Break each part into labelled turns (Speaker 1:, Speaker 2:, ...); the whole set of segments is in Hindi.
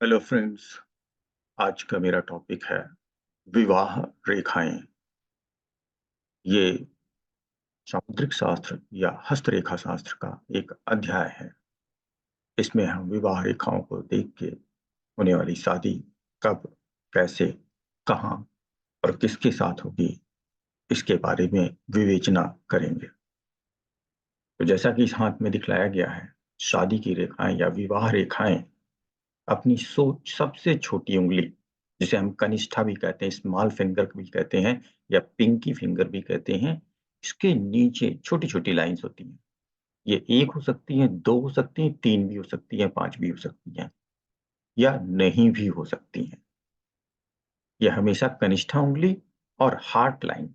Speaker 1: Hello friends. आज का मेरा टॉपिक है विवाह रेखाएं। ये सामुद्रिक शास्त्र या हस्तरेखा शास्त्र का एक अध्याय है। इसमें हम विवाह रेखाओं को देख के होने वाली शादी कब, कैसे, कहाँ और किसके साथ होगी, इसके बारे में विवेचना करेंगे। तो जैसा कि इस हाथ में दिखलाया गया है, शादी की रेखाएं या विवाह रेखाएं अपनी सोच सबसे छोटी उंगली, जिसे हम कनिष्ठा भी कहते हैं, स्मॉल फिंगर भी कहते हैं या पिंकी फिंगर भी कहते हैं, इसके नीचे छोटी छोटी लाइंस होती हैं। ये एक हो सकती हैं, दो हो सकती हैं, तीन भी हो सकती हैं, पांच भी हो सकती हैं या नहीं भी हो सकती हैं। यह हमेशा कनिष्ठा उंगली और हार्ट लाइन,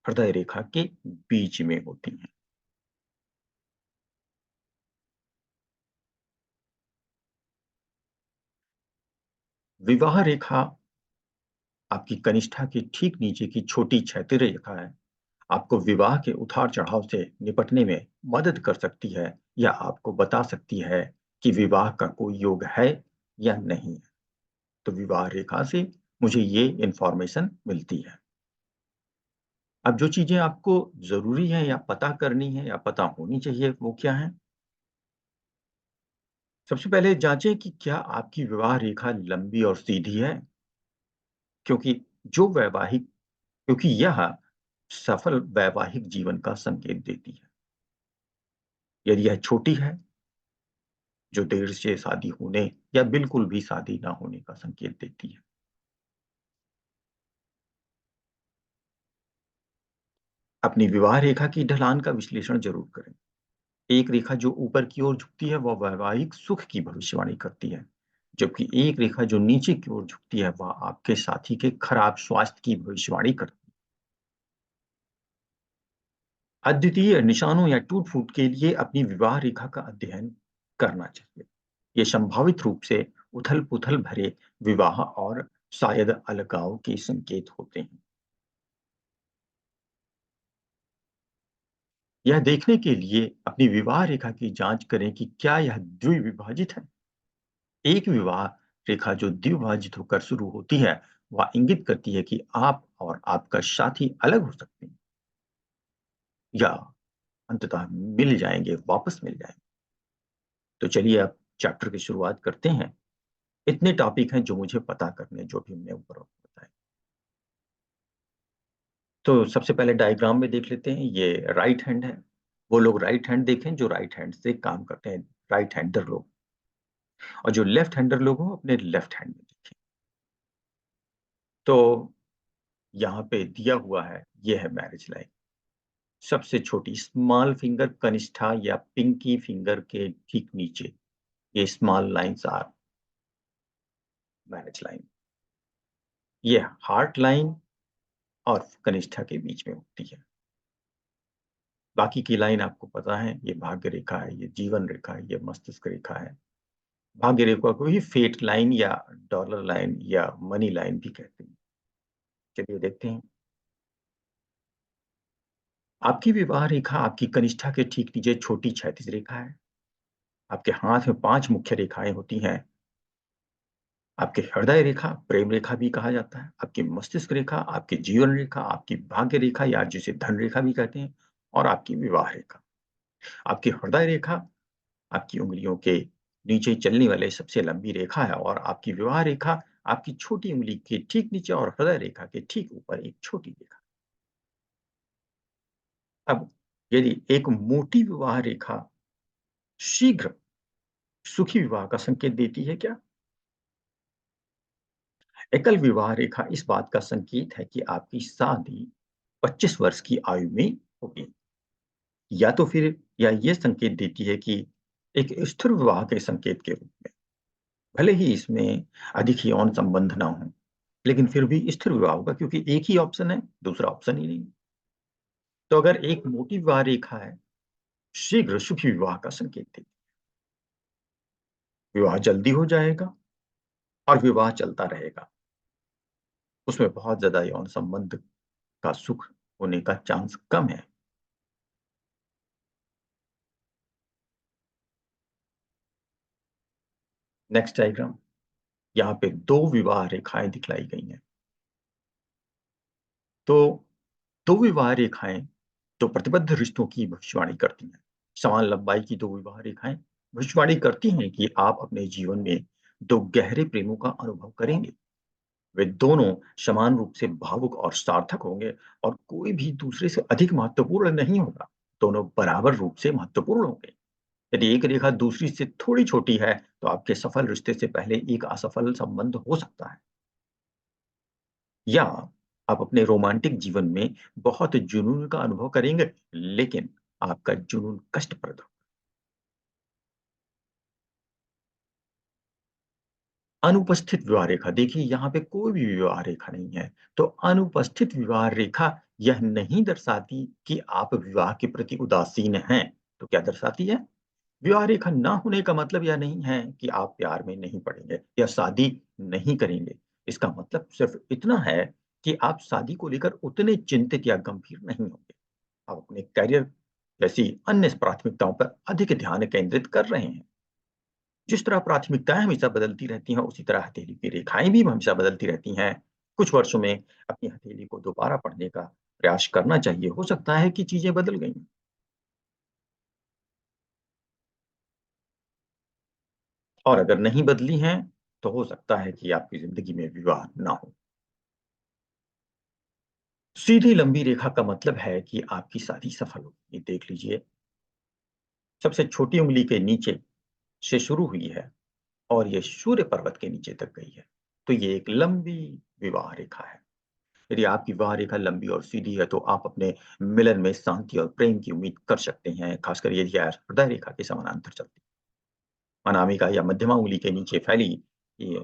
Speaker 1: हृदय रेखा के बीच में होती हैं। विवाह रेखा आपकी कनिष्ठा के ठीक नीचे की छोटी क्षैतिज रेखा है। आपको विवाह के उतार-चढ़ाव से निपटने में मदद कर सकती है या आपको बता सकती है कि विवाह का कोई योग है या नहीं है। तो विवाह रेखा से मुझे ये इन्फॉर्मेशन मिलती है। अब जो चीजें आपको ज़रूरी है या पता करनी है या पता होनी चाहिए, वो क्या है? सबसे पहले जाँचें कि क्या आपकी विवाह रेखा लंबी और सीधी है? क्योंकि जो वैवाहिक क्योंकि यह सफल वैवाहिक जीवन का संकेत देती है। यदि यह छोटी है, जो देर से शादी होने या बिल्कुल भी शादी ना होने का संकेत देती है। अपनी विवाह रेखा की ढलान का विश्लेषण जरूर करें। एक रेखा जो ऊपर की ओर झुकती है वह वैवाहिक सुख की भविष्यवाणी करती है, जबकि एक रेखा जो नीचे की ओर झुकती है वह आपके साथी के खराब स्वास्थ्य की भविष्यवाणी करती है। अद्वितीय निशानों या टूट फूट के लिए अपनी विवाह रेखा का अध्ययन करना चाहिए। ये संभावित रूप से उथल पुथल भरे विवाह और शायद अलगाव के संकेत होते हैं। यह देखने के लिए अपनी विवाह रेखा की जांच करें कि क्या यह द्विविभाजित है। एक विवाह रेखा जो द्विभाजित होकर शुरू होती है, वह इंगित करती है कि आप और आपका साथी अलग हो सकते हैं या अंततः मिल जाएंगे, वापस मिल जाएंगे। तो चलिए अब चैप्टर की शुरुआत करते हैं। इतने टॉपिक हैं जो मुझे पता करने, जो भी हमने ऊपर बताए। तो सबसे पहले डायग्राम में देख लेते हैं। ये राइट हैंड है। वो लोग राइट हैंड देखें जो राइट हैंड से काम करते हैं, राइट हैंडर लोग। और जो लेफ्ट हैंडर लोग हों अपने लेफ्ट हैंड में देखें। तो यहाँ पे दिया हुआ है, ये है मैरिज लाइन। सबसे छोटी स्मॉल फिंगर कनिष्ठा या पिंकी फिंगर के ठीक नीचे, ये small lines are marriage line. ये हार्ट लाइन और कनिष्ठा के बीच में होती है। बाकी की लाइन आपको पता है, ये भाग्य रेखा है, ये जीवन रेखा है, ये मस्तिष्क रेखा है। भाग्य रेखा को ही फेट लाइन या डॉलर लाइन या मनी लाइन भी कहते हैं। चलिए देखते हैं। आपकी विवाह रेखा आपकी कनिष्ठा के ठीक नीचे छोटी क्षैतिज रेखा है। आपके हाथ में 5 मुख्य रेखाएँ होती हैं। आपकी हृदय रेखा, प्रेम रेखा भी कहा जाता है, आपकी मस्तिष्क रेखा, आपकी जीवन रेखा, आपकी भाग्य रेखा या जिसे धन रेखा भी कहते हैं, और आपकी विवाह रेखा। आपकी हृदय रेखा आपकी उँगलियों के नीचे चलने वाली सबसे लंबी रेखा है और आपकी विवाह रेखा आपकी छोटी उँगली के ठीक नीचे और हृदय रेखा के ठीक ऊपर एक छोटी रेखा। अब यदि एक मोटी विवाह रेखा शीघ्र सुखी विवाह का संकेत देती है क्या? एकल विवाह रेखा इस बात का संकेत है कि आपकी शादी 25 वर्ष की आयु में होगी, या तो फिर या ये संकेत देती है कि एक स्थिर विवाह के संकेत के रूप में। भले ही इसमें अधिक यौन संबंध ना हो, लेकिन फिर भी स्थिर विवाह होगा क्योंकि एक ही ऑप्शन है, दूसरा ऑप्शन ही नहीं। तो अगर एक मोटी विवाह रेखा है, शीघ्र सुखी विवाह का संकेत देती है। विवाह जल्दी हो जाएगा और विवाह चलता रहेगा। उसमें बहुत ज़्यादा यौन संबंध का सुख होने का चांस कम है। Next diagram. यहाँ पे 2 विवाह रेखाएँ दिखलाई गई हैं। तो 2 विवाह रेखाएँ जो प्रतिबद्ध रिश्तों की भविष्यवाणी करती हैं। समान लंबाई की 2 विवाह रेखाएँ भविष्यवाणी करती हैं कि आप अपने जीवन में 2 गहरे प्रेमों का अनुभव करेंगे। वे दोनों समान रूप से भावुक और सार्थक होंगे और कोई भी दूसरे से अधिक महत्वपूर्ण नहीं होगा। दोनों बराबर रूप से महत्वपूर्ण होंगे। यदि एक रेखा दूसरी से थोड़ी छोटी है, तो आपके सफल रिश्ते से पहले एक असफल संबंध हो सकता है। या आप अपने रोमांटिक जीवन में बहुत जुनून का अनुभव करेंगे, लेकिन आपका जुनून कष्टप्रद हो। अनुपस्थित विवाह रेखा, देखिए यहाँ पे कोई भी विवाह रेखा नहीं है। तो अनुपस्थित विवाह रेखा यह नहीं दर्शाती कि आप विवाह के प्रति उदासीन हैं। तो क्या दर्शाती है? विवाह रेखा ना होने का मतलब यह नहीं है कि आप प्यार में नहीं पड़ेंगे या शादी नहीं करेंगे। इसका मतलब सिर्फ इतना है कि आप शादी को लेकर उतने चिंतित या गंभीर नहीं होंगे। आप अपने करियर जैसी अन्य प्राथमिकताओं पर अधिक ध्यान केंद्रित कर रहे हैं। जिस तरह प्राथमिकताएं हमेशा बदलती रहती हैं, उसी तरह हथेली की रेखाएं भी हमेशा बदलती रहती हैं। कुछ वर्षों में अपनी हथेली को दोबारा पढ़ने का प्रयास करना चाहिए। हो सकता है कि चीजें बदल गई हैं। और अगर नहीं बदली हैं, तो हो सकता है कि आपकी ज़िंदगी में विवाह ना हो। सीधी लंबी रेखा का मतलब है कि आपकी शादी सफल होगी। ये देख लीजिए, सबसे छोटी उँगली के नीचे से शुरू हुई है और ये सूर्य पर्वत के नीचे तक गई है। तो ये एक लंबी विवाह रेखा है। यदि आपकी विवाह रेखा लंबी और सीधी है, तो आप अपने मिलन में शांति और प्रेम की उम्मीद कर सकते हैं, खासकर यदि यह हृदय रेखा के समानांतर चलती है। अनामिका या मध्यमा उँगली के नीचे फैली ये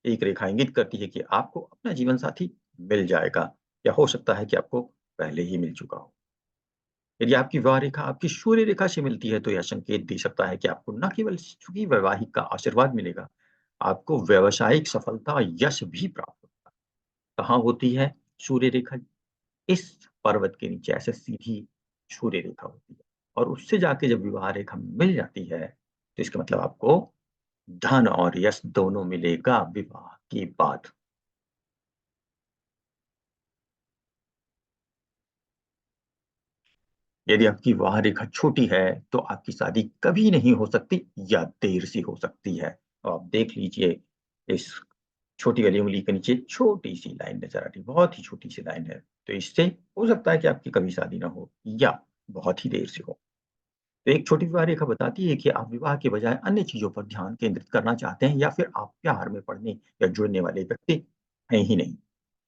Speaker 1: एक रेखा इंगित करती है कि आपको अपना जीवन साथी मिल जाएगा या हो सकता है कि आपको पहले ही मिल चुका हो। यदि आपकी विवाह रेखा आपकी सूर्य रेखा से मिलती है, तो यह संकेत दे सकता है कि आपको न केवल सुखी वैवाहिक का आशीर्वाद मिलेगा, आपको व्यावसायिक सफलता और यश भी प्राप्त होगा। कहाँ होती है सूर्य रेखा? इस पर्वत के नीचे ऐसे सीधी सूर्य रेखा होती है और उससे जाके जब विवाह रेखा मिल जाती है, तो इसका मतलब आपको धन और यश दोनों मिलेगा विवाह के बाद। यदि आपकी विवाह रेखा छोटी है, तो आपकी शादी कभी नहीं हो सकती या देर से हो सकती है। और आप देख लीजिए, इस छोटी वाली उँगली के नीचे छोटी-सी लाइन नज़र आ रही है, बहुत ही छोटी-सी लाइन है। तो इससे हो सकता है कि आपकी कभी शादी ना हो या बहुत ही देर से हो। तो एक छोटी विवाह रेखा बताती है कि आप विवाह के बजाय अन्य चीज़ों पर ध्यान केंद्रित करना चाहते हैं या फिर आप प्यार में पड़ने या जुड़ने वाले व्यक्ति हैं ही नहीं।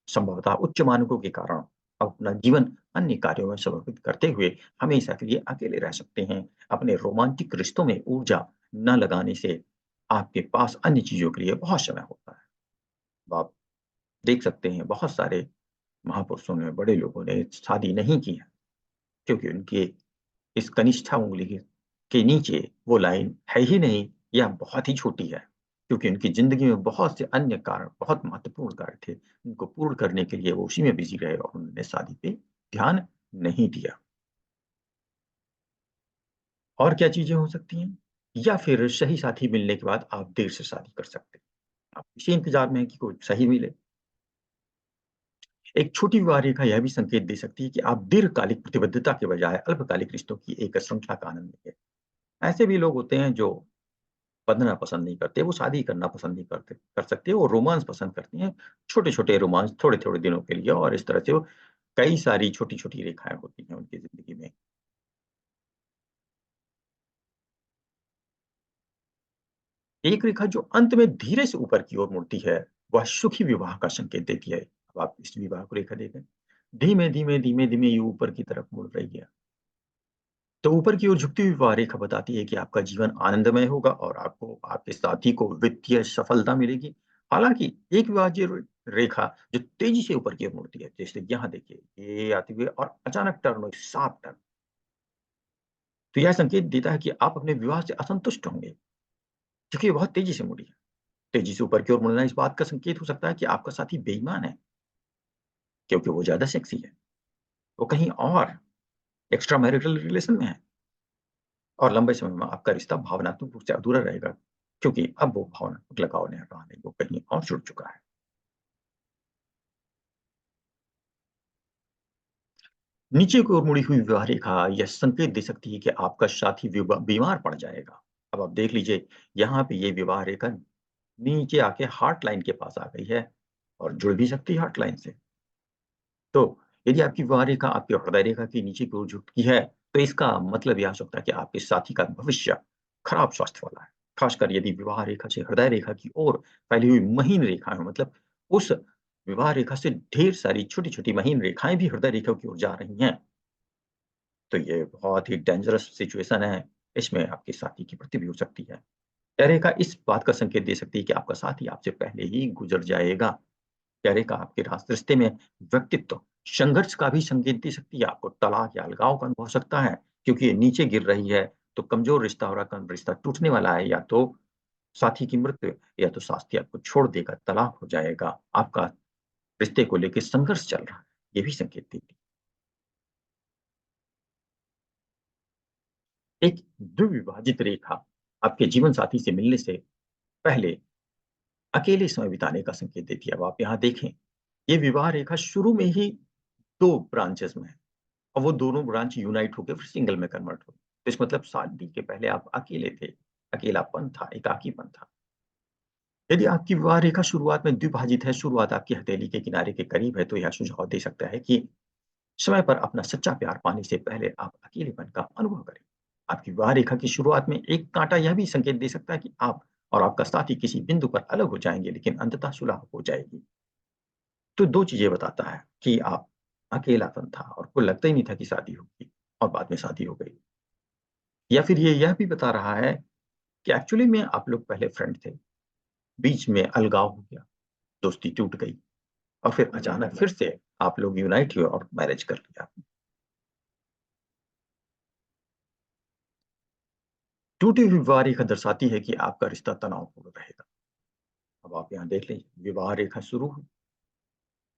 Speaker 1: संभवतः उच्च मानकों के कारण आप अपना जीवन अन्य कार्यों में समर्पित करते हुए हमेशा के लिए अकेले रह सकते हैं। अपने रोमांटिक रिश्तों में ऊर्जा न लगाने से आपके पास अन्य चीज़ों के लिए बहुत समय होता है। अब आप देख सकते हैं बहुत सारे महापुरुषों ने, बड़े लोगों ने शादी नहीं की है क्योंकि उनके इस कनिष्ठा उँगली के नीचे वो लाइन है ही नहीं या बहुत ही छोटी है, क्योंकि उनकी ज़िंदगी में बहुत से अन्य कारण, बहुत महत्वपूर्ण कार्य थे। उनको पूर्ण करने के लिए वो उसी में बिज़ी रहे और उन्होंने शादी पे ध्यान नहीं दिया। और क्या चीज़ें हो सकती हैं? या फिर सही साथी मिलने के बाद आप देर से शादी कर सकते हैं। आप इसी इंतज़ार में हैं कि कोई सही मिले। एक छोटी विवाह रेखा यह भी संकेत दे सकती है कि आप दीर्घकालिक प्रतिबद्धता के बजाय अल्पकालिक रिश्तों की एक श्रृंखला का आनंद लेंगे। ऐसे भी लोग होते हैं जो बंधना पसंद नहीं करते, वो शादी करना पसंद नहीं कर सकते, वो रोमांस पसंद करती हैं। छोटे-छोटे रोमांस थोड़े-थोड़े दिनों के लिए और इस तरह से वो कई सारी छोटी-छोटी रेखाएँ होती हैं उनकी ज़िंदगी में। एक रेखा जो अंत में धीरे से ऊपर की ओर मुड़ती है, वह सुखी विवाह का संकेत देती है। अब आप इस विवाह को रेखा देखें, धीमे-धीमे, धीमे-धीमे ये ऊपर की तरफ मुड़ रही है। तो ऊपर की ओर झुकती हुई विवाह रेखा बताती है कि आपका जीवन आनंदमय होगा और आपको आपके साथी को वित्तीय सफलता मिलेगी। हालाँकि एक विवाह जो रेखा जो तेज़ी से ऊपर की ओर मुड़ती है, जैसे यहाँ देखिए, ये आते हुए और अचानक टर्न, एक शार्प टर्न। तो यह संकेत देता है कि आप अपने विवाह से असंतुष्ट होंगे, क्योंकि ये बहुत तेज़ी से मुड़ी है। तेज़ी से ऊपर की ओर मुड़ना इस बात का संकेत हो सकता है कि आपका साथी बेईमान है, क्योंकि वो ज़्यादा सेक्सी है। वो कहीं और एक्स्ट्रा मैरिटल रिलेशन में है और लंबे समय में आपका रिश्ता भावनात्मक रूप से अधूरा रहेगा, क्योंकि अब वो भावनात्मक लगाव नहीं रहा नहीं, वो कहीं और जुड़ चुका है। नीचे की ओर मुड़ी हुई विवाह रेखा यह संकेत दे सकती है कि आपका साथी बीमार पड़ जाएगा। अब आप देख लीजिए, यहाँ पे ये विवाह रेखा नीचे आके हार्ट लाइन के पास आ गई है और जुड़ भी सकती है हार्ट लाइन से। तो यदि आपकी विवाह रेखा आपके हृदय रेखा के नीचे की ओर झुकती है, तो इसका मतलब यह हो सकता है कि आपके साथी का भविष्य खराब स्वास्थ्य वाला है। खासकर यदि विवाह रेखा से हृदय रेखा की ओर फैली हुई महीन रेखा है, मतलब उस विवाह रेखा से ढेर सारी छोटी-छोटी महीन रेखाएँ भी हृदय रेखा की ओर जा रही हैं, तो ये बहुत ही डेंजरस सिचुएशन है। इसमें आपके साथी की मृत्यु भी हो सकती है। यह रेखा इस बात का संकेत दे सकती है कि आपका साथी आपसे पहले ही गुज़र जाएगा। कह रहे का आपके रिश्ते में व्यक्तित्व संघर्ष का भी संकेत दे सकती है, आपको तलाक या अलगाव का अनुभव हो सकता है, क्योंकि ये नीचे गिर रही है, तो कमज़ोर रिश्ता हो रहा है, रिश्ता टूटने वाला है, या तो साथी की मृत्यु या तो साथी आपको छोड़ देगा, तलाक हो जाएगा, आपका रिश्ते को लेके संघर्ष चल रहा है, ये भी संकेत देती है। एक द्विविभाजित रेखा आपके जीवन साथी से मिलने से पहले अकेले समय बिताने का संकेत देती है। अब आप यहाँ देखें, ये विवाह रेखा शुरू में ही 2 ब्रांचेज़ में है। और वो दोनों ब्रांच यूनाइट होके फिर सिंगल में कन्वर्ट हुए। तो इसका मतलब शादी के पहले आप अकेले थे, अकेलापन था, एकाकीपन था। यदि आपकी विवाह रेखा शुरुआत में द्विभाजित है, शुरुआत आपकी हथेली के किनारे के करीब है, तो यह सुझाव दे सकता है कि समय पर अपना सच्चा प्यार पाने से पहले आप अकेलेपन का अनुभव करें। आपकी विवाह रेखा की शुरुआत में एक काँटा यह भी संकेत दे सकता है कि आप और आपका साथी किसी बिंदु पर अलग हो जाएँगे, लेकिन अंततः सुलह हो जाएगी। तो 2 चीज़ें बताता है कि आप अकेलापन था और आपको लगता ही नहीं था कि शादी होगी और बाद में शादी हो गई। या फिर ये यह भी बता रहा है कि एक्चुअली में आप लोग पहले फ्रेंड थे, बीच में अलगाव हो गया, दोस्ती टूट गई और फिर अचानक फिर से आप लोग यूनाइट हुए और मैरिज कर लिया। टूटी हुई विवाह रेखा दर्शाती है कि आपका रिश्ता तनावपूर्ण रहेगा। अब आप यहाँ देख लीजिए, विवाह रेखा शुरू हुई,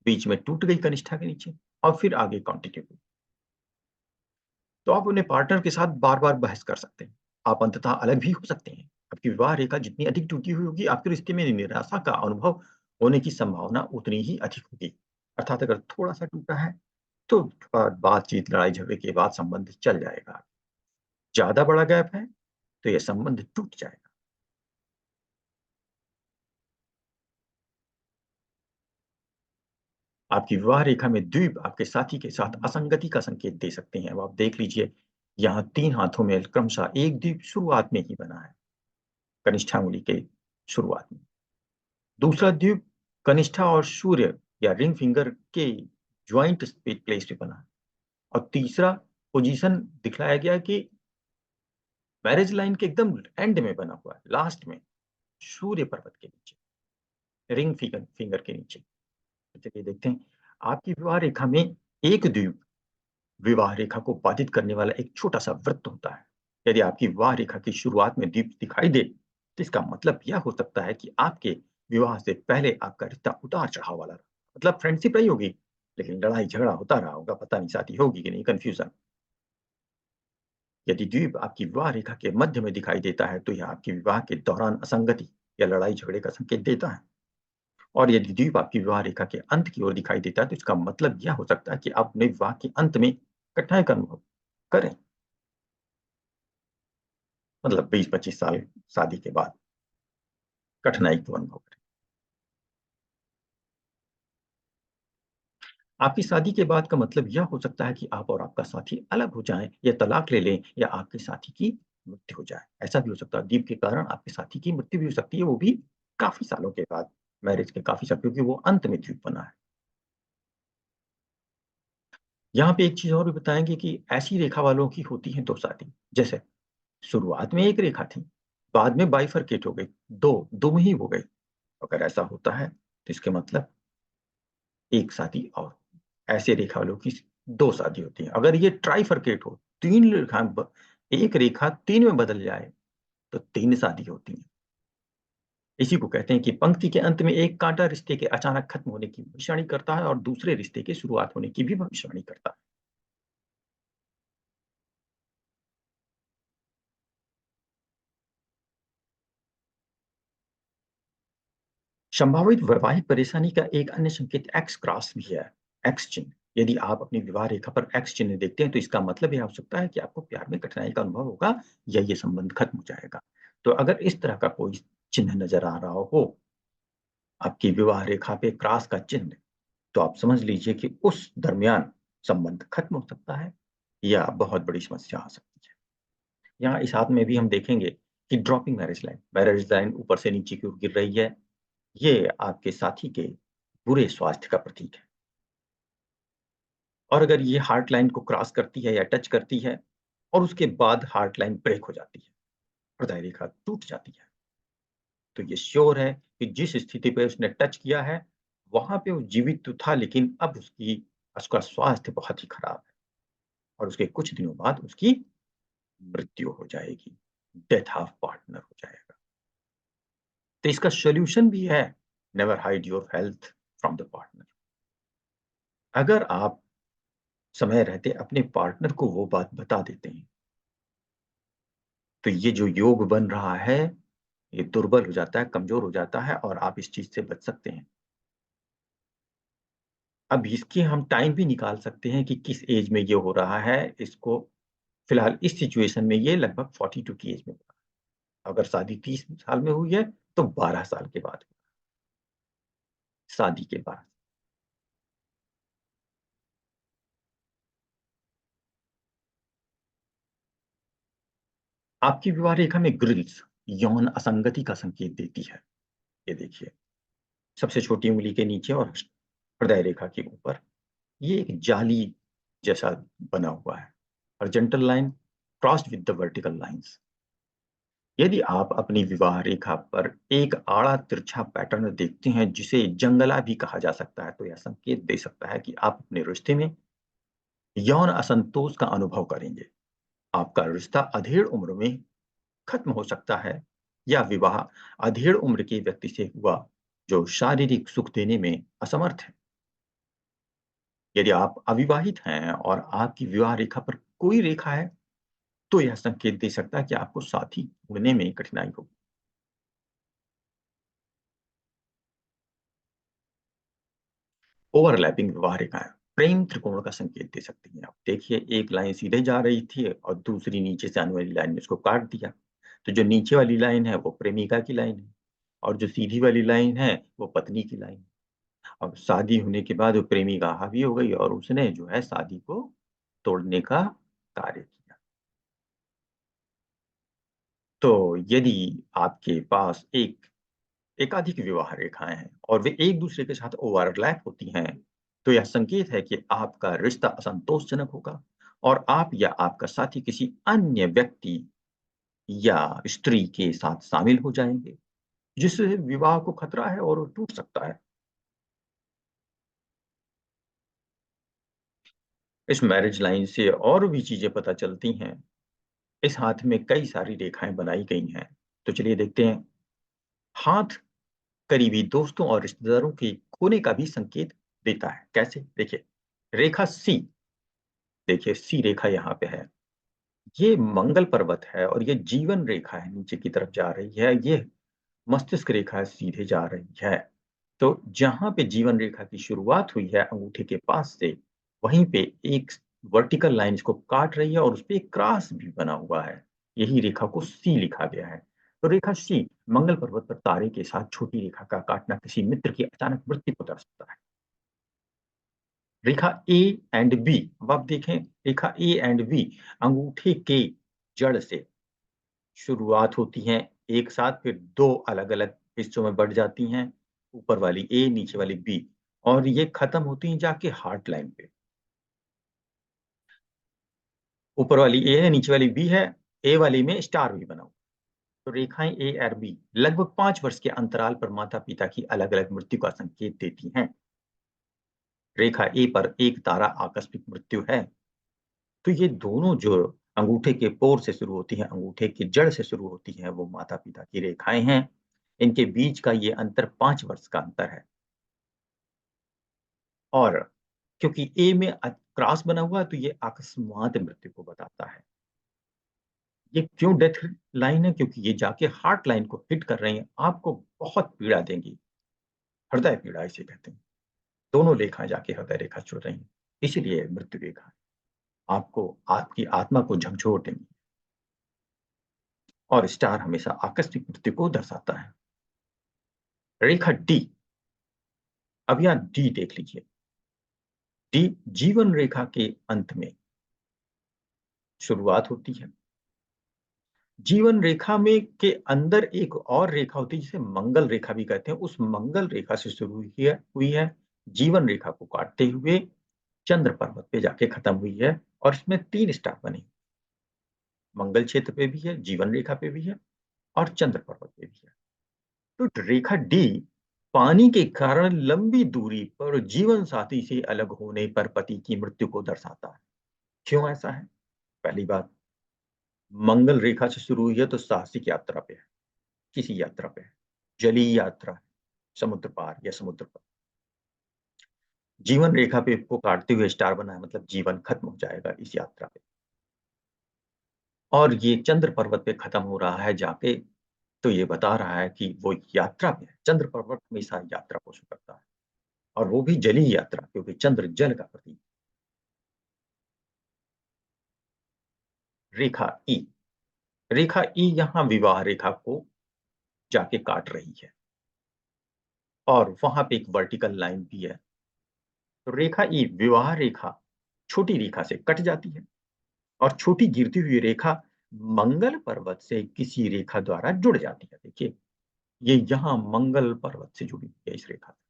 Speaker 1: बीच में टूट गई कनिष्ठा के नीचे और फिर आगे कंटिन्यू हुई। तो आप अपने पार्टनर के साथ बार-बार बहस कर सकते हैं। आप अंततः अलग भी हो सकते हैं। आपकी विवाह रेखा जितनी अधिक टूटी हुई होगी, आपके रिश्ते में निराशा का अनुभव होने की संभावना उतनी ही अधिक होगी। अर्थात अगर थोड़ा-सा टूटा है, तो बातचीत, लड़ाई-झगड़े के बाद संबंध चल जाएगा। ज़्यादा बड़ा गैप है, तो ये संबंध टूट जाएगा। आपकी विवाह रेखा में द्वीप आपके साथी के साथ असंगति का संकेत दे सकते हैं। अब आप देख लीजिए, यहाँ 3 हाथों में क्रमशः एक द्वीप शुरुआत में ही बना है, कनिष्ठ अंगुली के शुरुआत में। दूसरा द्वीप कनिष्ठा और सूर्य या रिंग फिंगर के जॉइंट प्लेस पे बना है और तीसरा पोजीशन दिखलाया गया है कि मैरिज लाइन के एकदम एंड में बना हुआ है, लास्ट में, सूर्य पर्वत के नीचे, रिंग फिंगर फिंगर के नीचे। तो चलिए देखते हैं, आपकी विवाह रेखा में एक द्वीप विवाह रेखा को बाधित करने वाला एक छोटा-सा वृत्त होता है। यदि आपकी विवाह रेखा की शुरुआत में द्वीप दिखाई दे, तो इसका मतलब यह हो सकता है कि आपके विवाह से पहले आपका रिश्ता उतार-चढ़ाव वाला रहा। मतलब फ्रेंडशिप रही होगी, लेकिन लड़ाई-झगड़ा होता रहा होगा, पता नहीं शादी होगी कि नहीं, कन्फ्यूज़न। यदि द्वीप आपकी विवाह रेखा के मध्य में दिखाई देता है, तो यह आपके विवाह के दौरान असंगति या लड़ाई-झगड़े का संकेत देता है। और यदि द्वीप आपकी विवाह रेखा के अंत की ओर दिखाई देता है, तो इसका मतलब यह हो सकता है कि आप अपने विवाह के अंत में कठिनाई का अनुभव करें। मतलब 20-25 साल शादी के बाद कठिनाई को अनुभव करें। आपकी शादी के बाद का मतलब यह हो सकता है कि आप और आपका साथी अलग हो जाएँ या तलाक ले लें या आपके साथी की मृत्यु हो जाए। ऐसा भी हो सकता है, द्वीप के कारण आपके साथी की मृत्यु भी हो सकती है, वो भी काफ़ी सालों के बाद, मैरिज के काफ़ी साल, क्योंकि वो अंत में द्वीप बना है। यहाँ पे एक चीज़ और भी बताएँगे कि ऐसी रेखा वालों की होती हैं 2 शादी। जैसे शुरुआत में एक रेखा थी, बाद में बाइफरकेट हो गई, 2 ही हो गई। अगर ऐसा होता है, तो इसके मतलब एक शादी और। ऐसे रेखा वालों की 2 शादी होती है। अगर ये ट्राइफरकेट हो, 3 रेखा ब 1 रेखा 3 में बदल जाए, तो 3 शादी होती हैं। इसी को कहते हैं कि पंक्ति के अंत में एक काँटा रिश्ते के अचानक खत्म होने की भविष्यवाणी करता है और दूसरे रिश्ते की शुरुआत होने की भी भविष्यवाणी करता है। संभावित वैवाहिक परेशानी का एक अन्य संकेत एक्स क्रॉस भी है, एक्स चिन्ह। यदि आप अपनी विवाह रेखा पर एक्स चिन्ह देखते हैं, तो इसका मतलब ये हो सकता है कि आपको प्यार में कठिनाई का अनुभव होगा या ये संबंध खत्म हो जाएगा। तो अगर इस तरह का कोई चिन्ह नज़र आ रहा हो, आपकी विवाह रेखा पे क्रॉस का चिन्ह, तो आप समझ लीजिए कि उस दरमियान संबंध खत्म हो सकता है या बहुत बड़ी समस्या आ सकती है। यहाँ इस हाथ में भी हम देखेंगे कि ड्रॉपिंग मैरिज लाइन ऊपर से नीचे की ओर गिर रही है। ये आपके साथी के बुरे स्वास्थ्य का प्रतीक है। और अगर ये हार्ट लाइन को क्रॉस करती है या टच करती है और उसके बाद हार्ट लाइन ब्रेक हो जाती है, हृदय रेखा टूट जाती है, तो ये श्योर है कि जिस स्थिति पे उसने टच किया है, वहाँ पे वो जीवित तो था, लेकिन अब उसका स्वास्थ्य बहुत ही खराब है और उसके कुछ दिनों बाद उसकी मृत्यु हो जाएगी। डेथ ऑफ पार्टनर हो जाएगा। तो इसका सॉल्यूशन भी है, never hide your health from the partner. अगर आप समय रहते अपने पार्टनर को वो बात बता देते हैं, तो ये जो योग बन रहा है, ये दुर्बल हो जाता है, कमज़ोर हो जाता है और आप इस चीज़ से बच सकते हैं। अब इसके हम टाइम भी निकाल सकते हैं कि किस एज में ये हो रहा है। इसको फिलहाल इस सिचुएशन में ये लगभग 42 की एज में हुआ। अगर शादी 30 साल में हुई है, तो 12 साल के बाद हुआ, शादी के बाद। आपकी विवाह रेखा में ग्रिल्स यौन असंगति का संकेत देती है। ये देखिए, सबसे छोटी उँगली के नीचे और हृदय रेखा के ऊपर ये एक जाली जैसा बना हुआ है। Horizontal line crossed with the vertical lines. यदि आप अपनी विवाह रेखा पर एक आड़ा तिरछा पैटर्न देखते हैं, जिसे जंगला भी कहा जा सकता है, तो यह संकेत दे सकता है कि आप अपने रिश्ते में यौन असंतोष का अनुभव करेंगे। आपका रिश्ता अधेड़ उम्र में खत्म हो सकता है या विवाह अधेड़ उम्र के व्यक्ति से हुआ, जो शारीरिक सुख देने में असमर्थ है। यदि आप अविवाहित हैं और आपकी विवाह रेखा पर कोई रेखा है, तो यह संकेत दे सकता है कि आपको साथी ढूँढने में कठिनाई होगी। ओवरलैपिंग विवाह रेखाएँ प्रेम त्रिकोण का संकेत दे सकती हैं। आप देखिए, एक लाइन सीधे जा रही थी और दूसरी नीचे से आने वाली लाइन ने उसको काट दिया। तो जो नीचे वाली लाइन है, वो प्रेमिका की लाइन है और जो सीधी वाली लाइन है, वो पत्नी की लाइन है। अब शादी होने के बाद वो प्रेमिका हावी हो गई और उसने जो है शादी को तोड़ने का कार्य किया। तो यदि आपके पास एकाधिक विवाह रेखाएँ हैं और वे एक-दूसरे के साथ ओवरलैप होती हैं, तो यह संकेत है कि आपका रिश्ता असंतोषजनक होगा और आप या आपका साथी किसी अन्य व्यक्ति या स्त्री के साथ शामिल हो जाएँगे, जिससे विवाह को खतरा है और वो टूट सकता है। इस मैरिज लाइन से और भी चीज़ें पता चलती हैं। इस हाथ में कई सारी रेखाएँ बनाई गई हैं। तो चलिए देखते हैं। हाथ करीबी दोस्तों और रिश्तेदारों के कोने का भी संकेत देता है। कैसे? देखिए, रेखा सी, देखिए सी रेखा यहाँ पे है। ये मंगल पर्वत है और ये जीवन रेखा है, नीचे की तरफ जा रही है। ये मस्तिष्क रेखा सीधे जा रही है। तो जहाँ पे जीवन रेखा की शुरुआत हुई है अंगूठे के पास से, वहीं पे एक वर्टिकल लाइन इसको काट रही है और उसपे एक क्रॉस भी बना हुआ है। यही रेखा को सी लिखा गया है। तो रेखा सी मंगल पर्वत पर तारे के साथ छोटी रेखा का काटना किसी मित्र की अचानक मृत्यु को दर्शाता है। रेखा ए एंड बी, अब आप देखें, रेखा ए एंड बी अंगूठे के जड़ से शुरुआत होती हैं एक साथ, फिर 2 अलग-अलग हिस्सों में बँट जाती हैं, ऊपर वाली ए, नीचे वाली बी, और ये खत्म होती हैं जाके हार्ट लाइन पे। ऊपर वाली ए है, नीचे वाली बी है, ए वाली में स्टार भी बना हुआ। तो रेखाएँ ए और बी लगभग 5 वर्ष के अंतराल पर माता-पिता की अलग-अलग मृत्यु का संकेत देती हैं। रेखा ए पर एक तारा आकस्मिक मृत्यु है, तो ये दोनों जो अंगूठे के पोर से शुरू होती हैं, अंगूठे की जड़ से शुरू होती हैं, वो माता-पिता की रेखाएँ हैं। इनके बीच का ये अंतर 5 वर्ष का अंतर है और क्योंकि ए में क्रॉस बना हुआ है, तो ये अकस्मात मृत्यु को बताता है। ये क्यों डेथ लाइन है? क्योंकि ये जाके हार्ट लाइन को हिट कर रही हैं, आपको बहुत पीड़ा देंगी। हृदय पीड़ा इसे कहते हैं। दोनों रेखाएं जाके हृदय रेखा जुड़ रही हैं, इसीलिए मृत्यु रेखा आपको आपकी आत्मा को झकझोर देंगी। और स्टार हमेशा आकस्मिक मृत्यु को दर्शाता है। रेखा डी, अब यहां डी देख लीजिए। डी जीवन रेखा के अंत में शुरुआत होती है। जीवन रेखा में के अंदर एक और रेखा होती है जिसे मंगल रेखा भी कहते हैं। उस मंगल रेखा से शुरू हुई है जीवन रेखा को काटते हुए चंद्र पर्वत पे जाके खत्म हुई है, और इसमें 3 स्टार बने। मंगल क्षेत्र पे भी है, जीवन रेखा पे भी है, और चंद्र पर्वत पे भी है। तो रेखा डी पानी के कारण लंबी दूरी पर जीवन साथी से अलग होने पर पति की मृत्यु को दर्शाता है। क्यों ऐसा है? पहली बात, मंगल रेखा से शुरू हुई है तो साहसिक यात्रा पे है, किसी यात्रा पे है, जलीय यात्रा है, समुद्र पार या समुद्र पर। जीवन रेखा पे को काटते हुए स्टार बना है, मतलब जीवन खत्म हो जाएगा इस यात्रा पे। और ये चंद्र पर्वत पे खत्म हो रहा है जाके, तो ये बता रहा है कि वो यात्रा पे है। चंद्र पर्वत हमेशा यात्रा को शो करता है, और वो भी जलीय यात्रा, क्योंकि चंद्र जल का प्रतीक। रेखा ई, रेखा ई यहां विवाह रेखा को जाके काट रही है, और वहां पे एक वर्टिकल लाइन भी है। तो रेखा ई विवाह रेखा छोटी रेखा से कट जाती है, और छोटी गिरती हुई रेखा मंगल पर्वत से किसी रेखा द्वारा जुड़ जाती है। देखिए, ये यहां मंगल पर्वत से जुड़ी है इस रेखा से।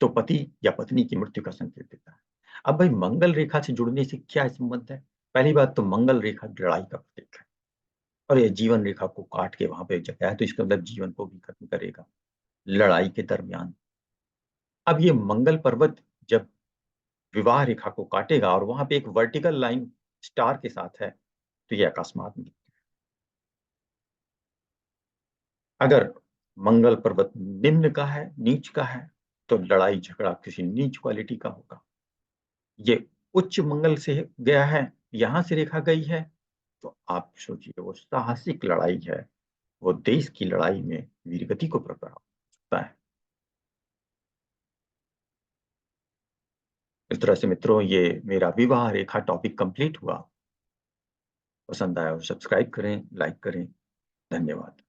Speaker 1: तो पति या पत्नी की मृत्यु का संकेत देता है। अब भाई, मंगल रेखा से जुड़ने से क्या संबंध है? पहली बात तो मंगल रेखा लड़ाई का प्रतीक है, और ये जीवन रेखा को काट के वहां पे जगह है, तो इसका मतलब जीवन को भी खत्म करेगा लड़ाई के दरमियान। अब ये मंगल पर्वत जब विवाह रेखा को काटेगा और वहां पे एक वर्टिकल लाइन स्टार के साथ है, तो ये अकस्मात मृत्यु है। अगर मंगल पर्वत निम्न का है, नीच का है, तो लड़ाई झगड़ा किसी नीच क्वालिटी का होगा। ये उच्च मंगल से गया है, यहां से रेखा गई है, तो आप सोचिए वो साहसिक लड़ाई है, वो देश की लड़ाई में वीरगति को प्रभाव सकता है। इस तरह से मित्रों, ये मेरा विवाह रेखा टॉपिक कंप्लीट हुआ। पसंद आया और सब्सक्राइब करें, लाइक करें। धन्यवाद।